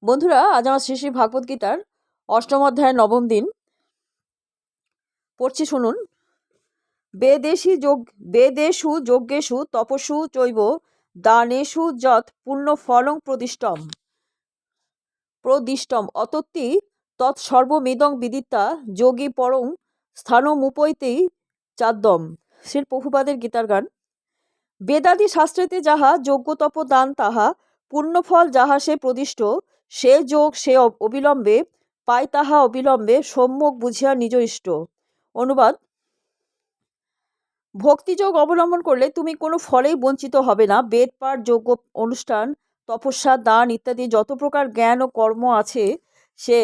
বন্ধুরা, আজ আমার শ্রী শ্রী ভাগবত গীতার অষ্টম অধ্যায়ের নবম দিন পড়ছি, শুনুন। বেদেষু যজ্ঞেষু তপসু চৈব দানেষু যৎ পুণ্য ফলং প্রদিষ্টম অতত্তি তৎসর্বমিদং বিদিত্বা যোগী পরং স্থানমুপৈতি চাদ্যম। শ্রী প্রভুপাদের গীতার গান। বেদাদি শাস্ত্রেতে যাহা যজ্ঞ তপ দান তাহা পুণ্যফল যাহা সে প্রদিষ্ট, সে যোগ সে অবিলম্বে পায়, তাহা অবিলম্বে সম্যক বুঝিয়া নিজ ইষ্ট। অনুবাদ: ভক্তিযোগ অবলম্বন করলে তুমি কোনো ফলেই বঞ্চিত হবে না। বেদ পাঠ, যজ্ঞ অনুষ্ঠান, তপস্যা, দান ইত্যাদি যত প্রকার জ্ঞান ও কর্ম আছে, সে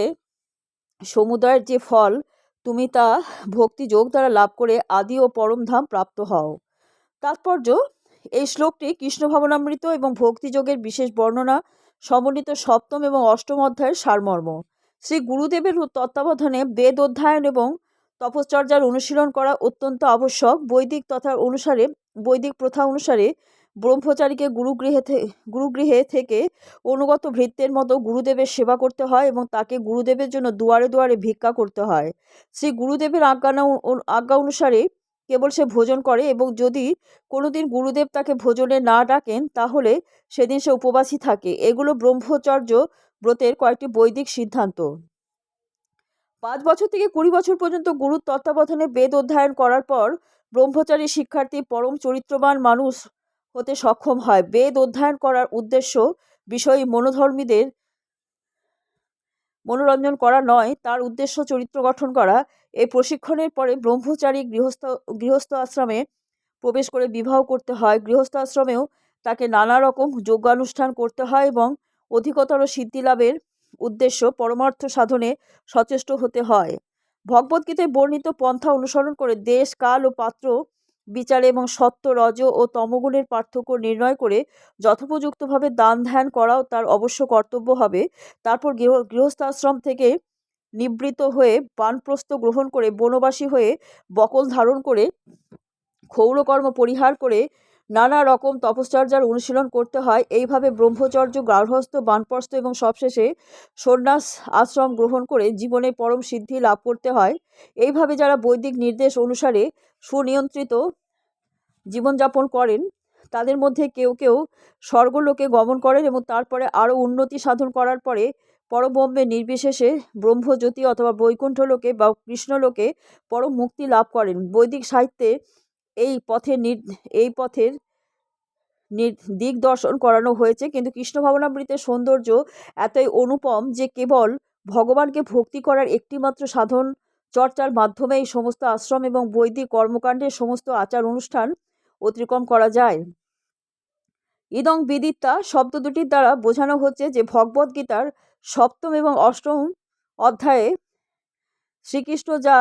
সমুদয়ের যে ফল, তুমি তা ভক্তিযোগ দ্বারা লাভ করে আদি ও পরম ধাম প্রাপ্ত হও। তাৎপর্য: এই শ্লোকটি কৃষ্ণ ভাবনামৃত এবং ভক্তিযোগের বিশেষ বর্ণনা সমন্বিত সপ্তম এবং অষ্টম অধ্যায়ের সারমর্ম। শ্রী গুরুদেবের তত্ত্বাবধানে বেদ অধ্যয়ন এবং তপশ্চর্যার অনুশীলন করা অত্যন্ত আবশ্যক। বৈদিক প্রথা অনুসারে ব্রহ্মচারীকে গুরুগৃহে থেকে অনুগত ভৃত্যের মতো গুরুদেবের সেবা করতে হয় এবং তাকে গুরুদেবের জন্য দুয়ারে দুয়ারে ভিক্ষা করতে হয়। শ্রী গুরুদেবের আজ্ঞা অনুসারে কেবল সে ভোজন করে, এবং যদি কোনোদিন গুরুদেব তাকে ভোজনে না ডাকেন তাহলে সেদিন সে উপবাসী থাকে। এগুলো ব্রহ্মচর্য ব্রতের কয়েকটি বৈদিক সিদ্ধান্ত। 5 বছর থেকে 20 বছর পর্যন্ত গুরুর তত্ত্বাবধানে বেদ অধ্যয়ন করার পর ব্রহ্মচারী শিক্ষার্থী পরম চরিত্রবান মানুষ হতে সক্ষম হয়। বেদ অধ্যয়ন করার উদ্দেশ্য বিষয়ী মনোধর্মীদের মনোরঞ্জন করা নয়, তার উদ্দেশ্য চরিত্র গঠন করা। এই প্রশিক্ষণের পরে ব্রহ্মচারী গৃহস্থ আশ্রমে প্রবেশ করে বিবাহ করতে হয়। গৃহস্থ আশ্রমেও তাকে নানা রকম যজ্ঞানুষ্ঠান করতে হয় এবং অধিকতর সিদ্ধি লাভের উদ্দেশ্য পরমার্থ সাধনে সচেষ্ট হতে হয়। ভগবদ্গীতায় বর্ণিত পন্থা অনুসরণ করে দেশ, কাল ও পাত্র বিচারে এবং সত্য, রজ ও তমগুণের পার্থক্য নির্ণয় করে যথোপযুক্তভাবে দান ধ্যান করাও তার অবশ্য কর্তব্য হবে। তারপর গৃহস্থাশ্রম থেকে নিবৃত্ত হয়ে বানপ্রস্থ গ্রহণ করে বনবাসী হয়ে বকল ধারণ করে ক্ষৌরকর্ম পরিহার করে নানা রকম তপশ্চর্যার অনুশীলন করতে হয়। এইভাবে ব্রহ্মচর্য, গার্হস্থ্য, বানপ্রস্থ এবং সবশেষে সন্ন্যাস আশ্রম গ্রহণ করে জীবনে পরম সিদ্ধি লাভ করতে হয়। এইভাবে যারা বৈদিক নির্দেশ অনুসারে সুনিয়ন্ত্রিত জীবনযাপন করেন, তাদের মধ্যে কেউ কেউ স্বর্গলোকে গমন করেন এবং তারপরে আরও উন্নতি সাধন করার পরে পরব্রহ্মে নির্বিশেষে ব্রহ্মজ্যোতি অথবা বৈকুণ্ঠলোকে বা কৃষ্ণলোকে পরম মুক্তি লাভ করেন। বৈদিক সাহিত্যে এই পথের দিক দর্শন করানো হয়েছে, কিন্তু কৃষ্ণ ভাবনামৃতের সৌন্দর্য এতই অনুপম যে কেবল ভগবানকে ভক্তি করার একটিমাত্র সাধন চর্চার মাধ্যমে এই সমস্ত আশ্রম এবং বৈদিক কর্মকাণ্ডের সমস্ত আচার অনুষ্ঠান অতিক্রম করা যায়। ইদং বিদিত্বা শব্দ দুটির দ্বারা বোঝানো হচ্ছে যে ভগবদ্গীতার সপ্তম এবং অষ্টম অধ্যায়ে শ্রীকৃষ্ণ যা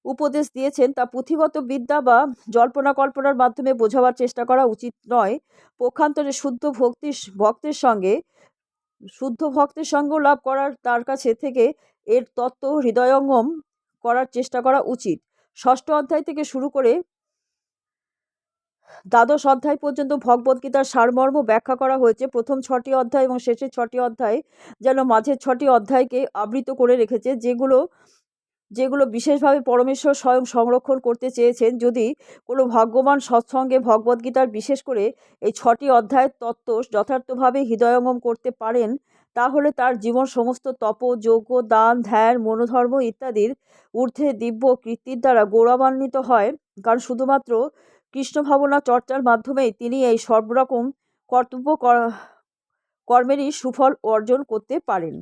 উপদেশ দিয়েছেন তা পুঁথিগত বিদ্যা বা জল্পনা কল্পনার মাধ্যমে বোঝাবার চেষ্টা করা উচিত নয়। পক্ষান্তরে শুদ্ধ ভক্তের সঙ্গ লাভ করার তার কাছে থেকে এর তত্ত্ব হৃদয়ঙ্গম করার চেষ্টা করা উচিত। ষষ্ঠ অধ্যায় থেকে শুরু করে দ্বাদশ অধ্যায় পর্যন্ত ভগবদ্গীতার সারমর্ম ব্যাখ্যা করা হয়েছে। প্রথম 6টি অধ্যায় এবং শেষের 6টি অধ্যায় যেন মাঝের 6টি অধ্যায়কে আবৃত করে রেখেছে, যেগুলো বিশেষভাবে পরমেশ্বর স্বয়ং সংরক্ষণ করতে চেয়েছেন। যদি কোনো ভাগ্যবান সৎসঙ্গে ভগবদ্গীতার বিশেষ করে এই 6টি অধ্যায়ের তত্ত্ব যথার্থভাবে হৃদয়ঙ্গম করতে পারেন, তাহলে তার জীবন সমস্ত তপ, যজ্ঞ, দান, ধ্যান, মনোধর্ম ইত্যাদির ঊর্ধ্বে দিব্য কীর্তির দ্বারা গৌরবান্বিত হয়। কারণ শুধুমাত্র কৃষ্ণ ভাবনা চর্চার মাধ্যমেই তিনি এই সর্বরকম কর্মেরই সুফল অর্জন করতে পারেন।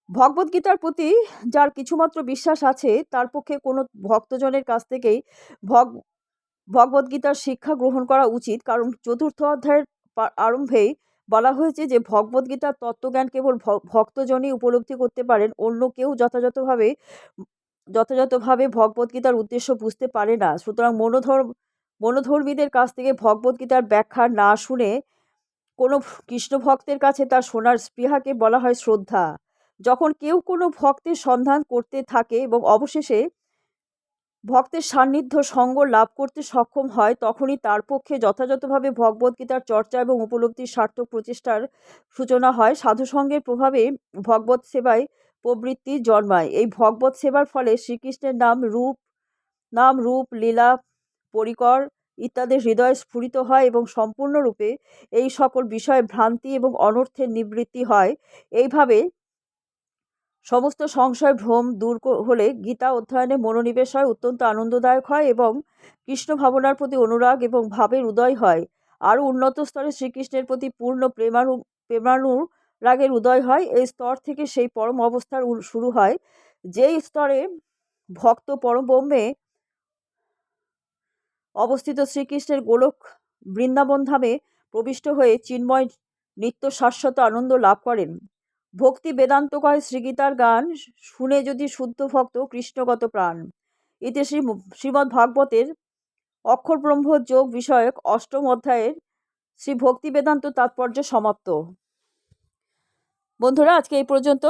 ভগবদ্গীতার প্রতি যার কিছুমাত্র বিশ্বাস আছে, তার পক্ষে কোনো ভক্তজনের কাছ থেকেই ভগবদ্গীতার শিক্ষা গ্রহণ করা উচিত। কারণ চতুর্থ অধ্যায়ের আরম্ভেই বলা হয়েছে যে ভগবদ্গীতার তত্ত্বজ্ঞান কেবল ভক্তজনই উপলব্ধি করতে পারেন, অন্য কেউ যথাযথভাবে ভগবদ্গীতার উদ্দেশ্য বুঝতে পারে না। সুতরাং মনোধর্মীদের কাছ থেকে ভগবদ্গীতার ব্যাখ্যা না শুনে কোনো কৃষ্ণ ভক্তের কাছে তার শোনার স্পৃহাকে বলা হয় শ্রদ্ধা। যখন কেউ কোনো ভক্তের সন্ধান করতে থাকে এবং অবশেষে ভক্তের সান্নিধ্য সঙ্গ লাভ করতে সক্ষম হয়, তখনই তার পক্ষে যথাযথভাবে ভগবদ্গীতার চর্চা এবং উপলব্ধির সার্থক প্রচেষ্টার সূচনা হয়। সাধুসঙ্গের প্রভাবে ভগবত সেবায় প্রবৃত্তি জন্মায়। এই ভগবত সেবার ফলে শ্রীকৃষ্ণের নাম রূপ লীলা পরিকর ইত্যাদি হৃদয়ে স্ফুরিত হয় এবং সম্পূর্ণরূপে এই সকল বিষয়ে ভ্রান্তি এবং অনর্থের নিবৃত্তি হয়। এইভাবে সমস্ত সংশয় ভ্রম দূর হলে গীতা অধ্যয়নে মনোনিবেশ হয়, অত্যন্ত আনন্দদায়ক হয় এবং কৃষ্ণ ভাবনার প্রতি অনুরাগ এবং ভাবের উদয় হয়। আরও উন্নত স্তরে শ্রীকৃষ্ণের প্রতি পূর্ণ প্রেমানুরাগের উদয় হয়। এই স্তর থেকে সেই পরম অবস্থার শুরু হয়, যেই স্তরে ভক্ত পরব্রহ্মে অবস্থিত শ্রীকৃষ্ণের গোলক বৃন্দাবন ধামে প্রবিষ্ট হয়ে চিন্ময় নিত্য শাশ্বত আনন্দ লাভ করেন। ভক্তি বেদান্ত কয় শ্রীগীতার গান শুনে যদি শুদ্ধ ভক্ত কৃষ্ণগত প্রাণ। এতে শ্রীমদ্ ভাগবতের অক্ষর ব্রহ্ম যোগ বিষয়ক 8ম অধ্যায়ের শ্রী ভক্তি বেদান্ত তাৎপর্য সমাপ্ত। বন্ধুরা, আজকে এই পর্যন্ত।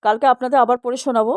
কালকে আপনাদের আবার পড়ে শোনাবো।